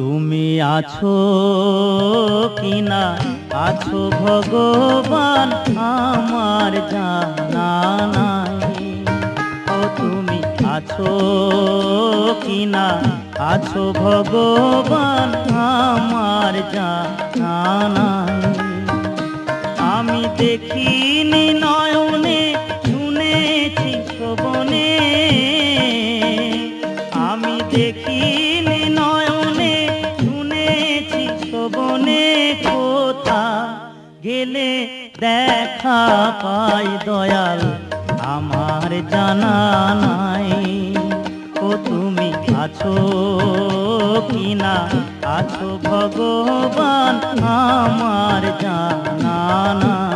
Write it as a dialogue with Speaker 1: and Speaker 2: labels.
Speaker 1: তুমি আছো কিনা আছো ভগবান আমার জানা নাই। ও তুমি আছো কিনা আছো ভগবান আমার জানা নাই। আমি দেখিনি নয়নে শুনেছি শ্রবণে, আমি দেখিনি নয়নে শুনেছি শ্রবণে, কোথা গেলে দেখা পাই দয়াল আমার জানা নাই। ও তুমি আছো কিনা আছো ভগবান আমার জানা নাই।